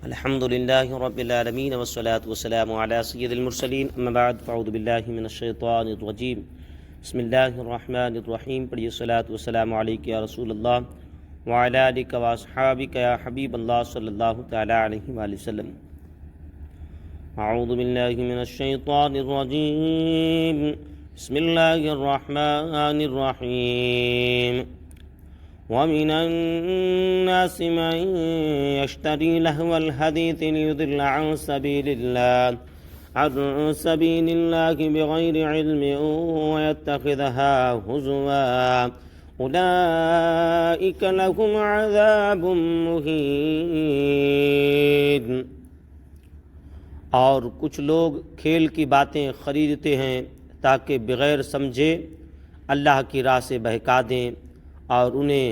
الحمد لله رب العالمين والصلاة والسلام على سيد المرسلين اما بعد فاعوذ بالله من الشیطان الرجیم بسم اللہ الرحمن الرحیم پڑھیے صلاۃ والسلام علیک یا رسول اللہ وعلی آلک واصحابک یا حبیب اللہ صلی اللہ تعالی علیہ وآلہ وسلم۔ اعوذ باللہ من الشیطان الرجیم بسم اللہ الرحمن الرحیم وَمِنَ النَّاسِ مَن يَشْتَرِي لَهْوَ الْحَدِيثِ لِيُضِلَّ عَن سَبِيلِ اللَّهِ بِغَيْرِ عِلْمٍ وَيَتَّخِذَهَا هُزُوًا أُولَٰئِكَ لَهُمْ عَذَابٌ مُّهِينٌ۔ اور کچھ لوگ کھیل کی باتیں خریدتے ہیں تاکہ بغیر سمجھے اللہ کی راہ سے بہکا دیں اور انہیں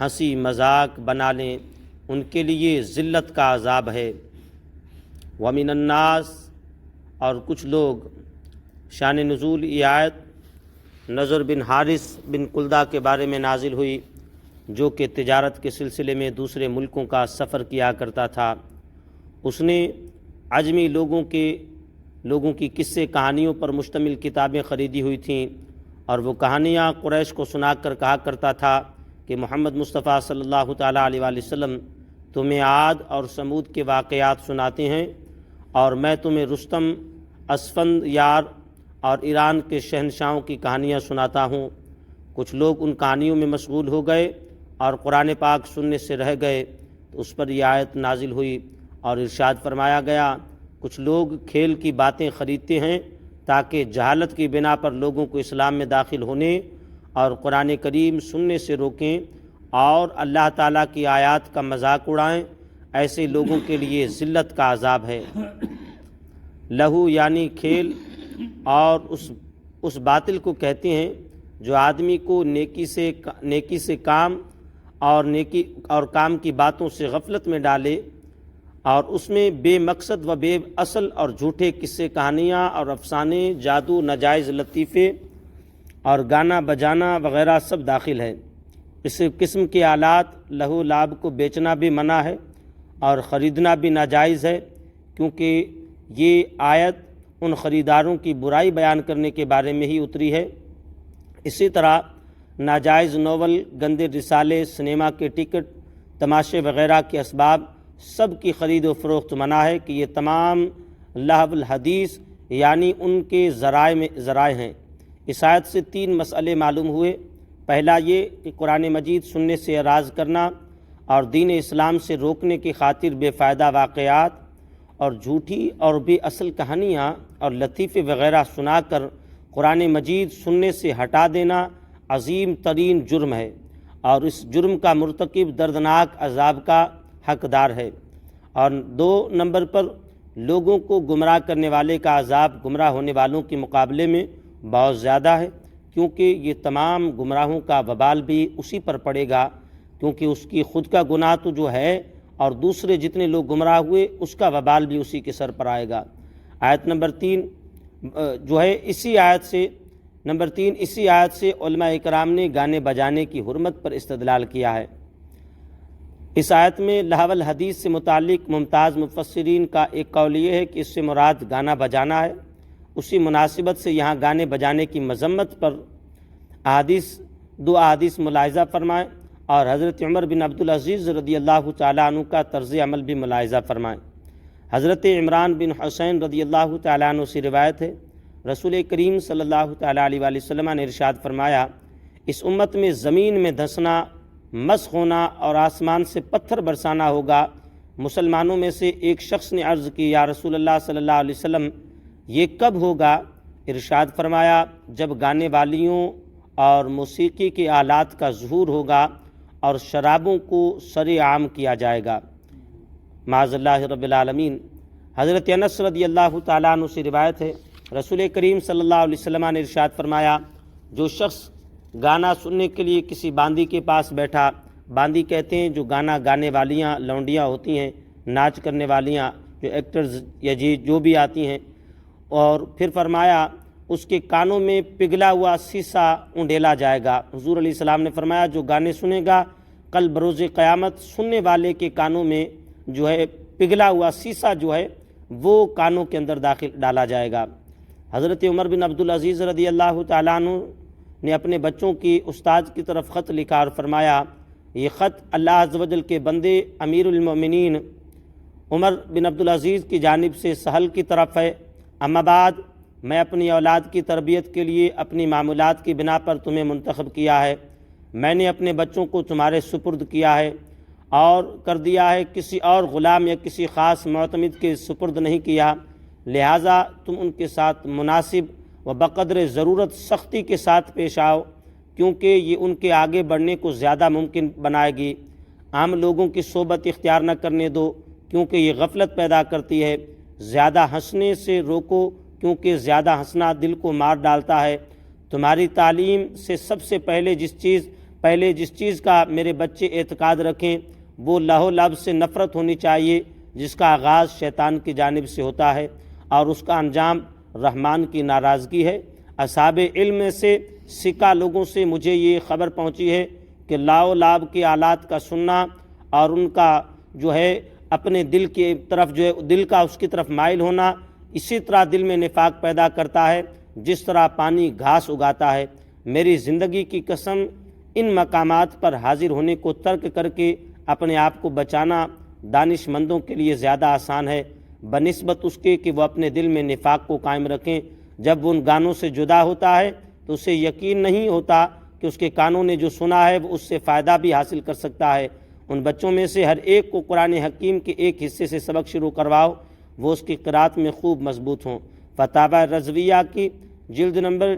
ہنسی مذاق بنا لیں، ان کے لیے ذلت کا عذاب ہے۔ وَمِنَ النَّاسِ، اور کچھ لوگ، شان نزول یہ آیت نضر بن حارث بن کلدہ کے بارے میں نازل ہوئی، جو کہ تجارت کے سلسلے میں دوسرے ملکوں کا سفر کیا کرتا تھا۔ اس نے عجمی لوگوں کی قصے کہانیوں پر مشتمل کتابیں خریدی ہوئی تھیں، اور وہ کہانیاں قریش کو سنا کر کہا کرتا تھا کہ محمد مصطفیٰ صلی اللہ تعالیٰ علیہ وآلہ وسلم تمہیں عاد اور سمود کے واقعات سناتے ہیں، اور میں تمہیں رستم، اسفند یار اور ایران کے شہنشاہوں کی کہانیاں سناتا ہوں۔ کچھ لوگ ان کہانیوں میں مشغول ہو گئے اور قرآن پاک سننے سے رہ گئے، تو اس پر یہ آیت نازل ہوئی اور ارشاد فرمایا گیا، کچھ لوگ کھیل کی باتیں خریدتے ہیں تاکہ جہالت کی بنا پر لوگوں کو اسلام میں داخل ہونے اور قرآن کریم سننے سے روکیں اور اللہ تعالیٰ کی آیات کا مذاق اڑائیں، ایسے لوگوں کے لیے ذلت کا عذاب ہے۔ لہو یعنی کھیل، اور اس باطل کو کہتے ہیں جو آدمی کو نیکی سے کام اور کام کی باتوں سے غفلت میں ڈالے، اور اس میں بے مقصد و بے اصل اور جھوٹے قصے کہانیاں اور افسانے، جادو، ناجائز لطیفے اور گانا بجانا وغیرہ سب داخل ہے۔ اس قسم کے آلات لہو لعب کو بیچنا بھی منع ہے اور خریدنا بھی ناجائز ہے، کیونکہ یہ آیت ان خریداروں کی برائی بیان کرنے کے بارے میں ہی اتری ہے۔ اسی طرح ناجائز ناول، گندے رسالے، سنیما کے ٹکٹ، تماشے وغیرہ کے اسباب سب کی خرید و فروخت منع ہے کہ یہ تمام لہو الحدیث یعنی ان کے ذرائع ہیں۔ اس آیت سے 3 مسئلے معلوم ہوئے۔ پہلا یہ کہ قرآن مجید سننے سے اعراض کرنا اور دین اسلام سے روکنے کی خاطر بے فائدہ واقعات اور جھوٹی اور بے اصل کہانیاں اور لطیفے وغیرہ سنا کر قرآن مجید سننے سے ہٹا دینا عظیم ترین جرم ہے، اور اس جرم کا مرتکب دردناک عذاب کا حقدار ہے۔ اور 2 نمبر پر لوگوں کو گمراہ کرنے والے کا عذاب گمراہ ہونے والوں کے مقابلے میں بہت زیادہ ہے، کیونکہ یہ تمام گمراہوں کا وبال بھی اسی پر پڑے گا، کیونکہ اس کی خود کا گناہ تو جو ہے اور دوسرے جتنے لوگ گمراہ ہوئے اس کا وبال بھی اسی کے سر پر آئے گا۔ آیت نمبر 3 جو ہے اسی آیت سے علماء اکرام نے گانے بجانے کی حرمت پر استدلال کیا ہے۔ اس آیت میں لہو الحدیث سے متعلق ممتاز مفسرین کا ایک قول یہ ہے کہ اس سے مراد گانا بجانا ہے۔ اسی مناسبت سے یہاں گانے بجانے کی مذمت پر 2 احادیث ملاحظہ فرمائیں، اور حضرت عمر بن عبدالعزیز رضی اللہ تعالیٰ عنہ کا طرز عمل بھی ملاحظہ فرمائیں۔ حضرت عمران بن حسین رضی اللہ تعالیٰ عنہ سے روایت ہے، رسول کریم صلی اللہ تعالیٰ علیہ وآلہ وسلم نے ارشاد فرمایا، اس امت میں زمین میں دھنسنا، مسخ ہونا اور آسمان سے پتھر برسانا ہوگا۔ مسلمانوں میں سے ایک شخص نے عرض کی، یا رسول اللہ صلی اللہ علیہ وسلم یہ کب ہوگا؟ ارشاد فرمایا، جب گانے والیوں اور موسیقی کے آلات کا ظہور ہوگا اور شرابوں کو سر عام کیا جائے گا۔ معاذ اللہ رب العالمین۔ حضرت انس رضی اللہ تعالیٰ عنہ سے روایت ہے، رسول کریم صلی اللہ علیہ وسلم نے ارشاد فرمایا، جو شخص گانا سننے کے لیے کسی باندی کے پاس بیٹھا، باندی کہتے ہیں جو گانا گانے والیاں لونڈیاں ہوتی ہیں، ناچ کرنے والیاں، جو ایکٹرز یا جو بھی آتی ہیں، اور پھر فرمایا اس کے کانوں میں پگھلا ہوا سیسا اونڈیلا جائے گا۔ حضور علیہ السلام نے فرمایا، جو گانے سنے گا کل بروز قیامت سننے والے کے کانوں میں جو ہے پگھلا ہوا سیسا جو ہے وہ کانوں کے اندر ڈالا جائے گا۔ حضرت عمر بن عبدالعزیز رضی اللہ تعالیٰ عنہ نے اپنے بچوں کی استاد کی طرف خط لکھا اور فرمایا یہ خط اللہ عز و جل کے بندے امیر المومنین عمر بن عبدالعزیز کی جانب سے سہل کی طرف ہے، اما بعد میں اپنی اولاد کی تربیت کے لیے اپنی معمولات کی بنا پر تمہیں منتخب کیا ہے، میں نے اپنے بچوں کو تمہارے سپرد کیا ہے اور کر دیا ہے، کسی اور غلام یا کسی خاص معتمد کے سپرد نہیں کیا، لہٰذا تم ان کے ساتھ مناسب و بقدر ضرورت سختی کے ساتھ پیش آؤ، کیونکہ یہ ان کے آگے بڑھنے کو زیادہ ممکن بنائے گی۔ عام لوگوں کی صحبت اختیار نہ کرنے دو، کیونکہ یہ غفلت پیدا کرتی ہے۔ زیادہ ہنسنے سے روکو، کیونکہ زیادہ ہنسنا دل کو مار ڈالتا ہے۔ تمہاری تعلیم سے سب سے پہلے جس چیز کا میرے بچے اعتقاد رکھیں وہ لہو لعب سے نفرت ہونی چاہیے، جس کا آغاز شیطان کی جانب سے ہوتا ہے اور اس کا انجام رحمان کی ناراضگی ہے۔ اصحاب علم میں سے سکہ لوگوں سے مجھے یہ خبر پہنچی ہے کہ لاؤ لعب کے آلات کا سننا اور ان کا جو ہے اپنے دل کی طرف جو ہے دل کا اس کی طرف مائل ہونا اسی طرح دل میں نفاق پیدا کرتا ہے جس طرح پانی گھاس اگاتا ہے۔ میری زندگی کی قسم، ان مقامات پر حاضر ہونے کو ترک کر کے اپنے آپ کو بچانا دانش مندوں کے لیے زیادہ آسان ہے بنسبت اس کے کہ وہ اپنے دل میں نفاق کو قائم رکھیں۔ جب وہ ان گانوں سے جدا ہوتا ہے تو اسے یقین نہیں ہوتا کہ اس کے کانوں نے جو سنا ہے وہ اس سے فائدہ بھی حاصل کر سکتا ہے۔ ان بچوں میں سے ہر ایک کو قرآن حکیم کے ایک حصے سے سبق شروع کرواؤ، وہ اس کی قرات میں خوب مضبوط ہوں۔ فتاوی رضویہ کی جلد نمبر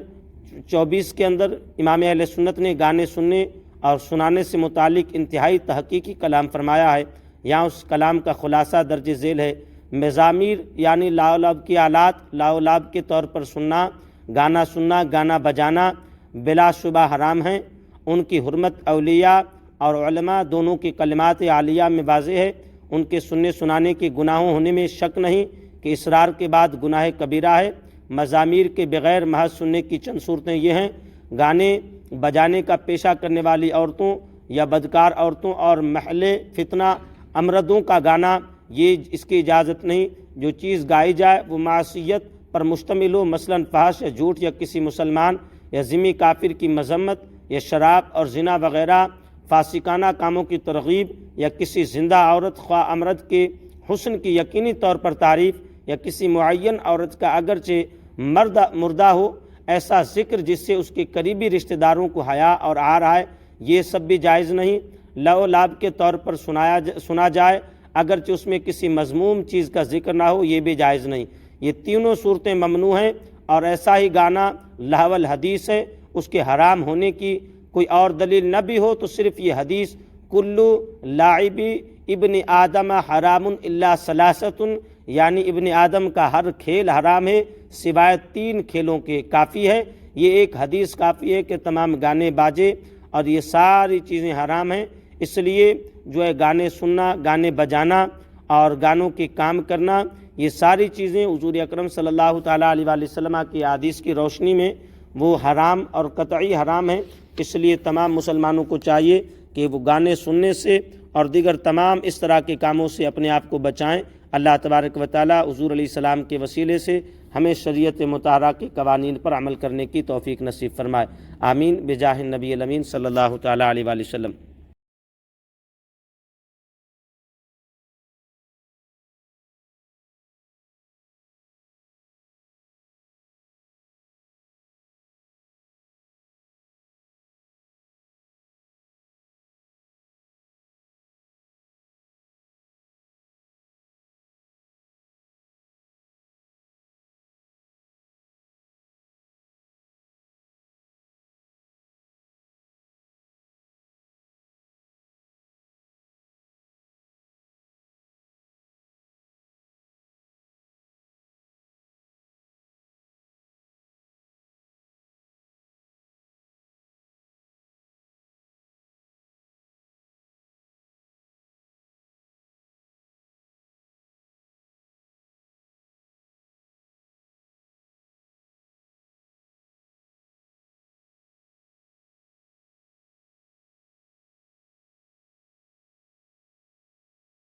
24 کے اندر امام اہل سنت نے گانے سننے اور سنانے سے متعلق انتہائی تحقیقی کلام فرمایا ہے۔ یہاں اس کلام کا خلاصہ درج ذیل ہے۔ مزامیر یعنی لاؤ لعب کی آلات لاؤ لعب کے طور پر سننا، گانا بجانا بلا شبہ حرام ہیں۔ ان کی حرمت اولیاء اور علماء دونوں کی کلمات عالیہ میں واضح ہے۔ ان کے سننے سنانے کے گناہوں ہونے میں شک نہیں کہ اصرار کے بعد گناہ کبیرہ ہے۔ مزامیر کے بغیر محض سننے کی چند صورتیں یہ ہیں: گانے بجانے کا پیشہ کرنے والی عورتوں یا بدکار عورتوں اور محل فتنہ امردوں کا گانا، یہ اس کی اجازت نہیں۔ جو چیز گائی جائے وہ معصیت پر مشتمل ہو، مثلاً فحش یا جھوٹ یا کسی مسلمان یا ذمہ کافر کی مذمت یا شراب اور زنا وغیرہ، فاسقانہ کاموں کی ترغیب یا کسی زندہ عورت خواہ امرد کے حسن کی یقینی طور پر تعریف یا کسی معین عورت کا اگرچہ مردہ ہو ایسا ذکر جس سے اس کے قریبی رشتہ داروں کو حیا اور عار آئے، یہ سب بھی جائز نہیں۔ لو لعب کے طور پر سنا جائے اگرچہ اس میں کسی مذموم چیز کا ذکر نہ ہو، یہ بھی جائز نہیں۔ یہ تینوں صورتیں ممنوع ہیں، اور ایسا ہی گانا لہو الحدیث ہے۔ اس کے حرام ہونے کی کوئی اور دلیل نہ بھی ہو تو صرف یہ حدیث کلو لاعب ابن آدم حرام الا ثلاثۃ، یعنی ابن آدم کا ہر کھیل حرام ہے سوائے 3 کھیلوں کے، کافی ہے۔ یہ ایک حدیث کافی ہے کہ تمام گانے باجے اور یہ ساری چیزیں حرام ہیں۔ اس لیے جو ہے گانے سننا، گانے بجانا اور گانوں کے کام کرنا، یہ ساری چیزیں حضور اکرم صلی اللہ تعالیٰ علیہ وآلہ وسلم کی احادیث کی روشنی میں وہ حرام اور قطعی حرام ہیں۔ اس لیے تمام مسلمانوں کو چاہیے کہ وہ گانے سننے سے اور دیگر تمام اس طرح کے کاموں سے اپنے آپ کو بچائیں۔ اللہ تبارک و تعالیٰ حضور علیہ السلام کے وسیلے سے ہمیں شریعت مطہرہ کے قوانین پر عمل کرنے کی توفیق نصیب فرمائے۔ آمین بجاہ النبی الامین صلی اللہ تعالیٰ علیہ وآلہ وسلم۔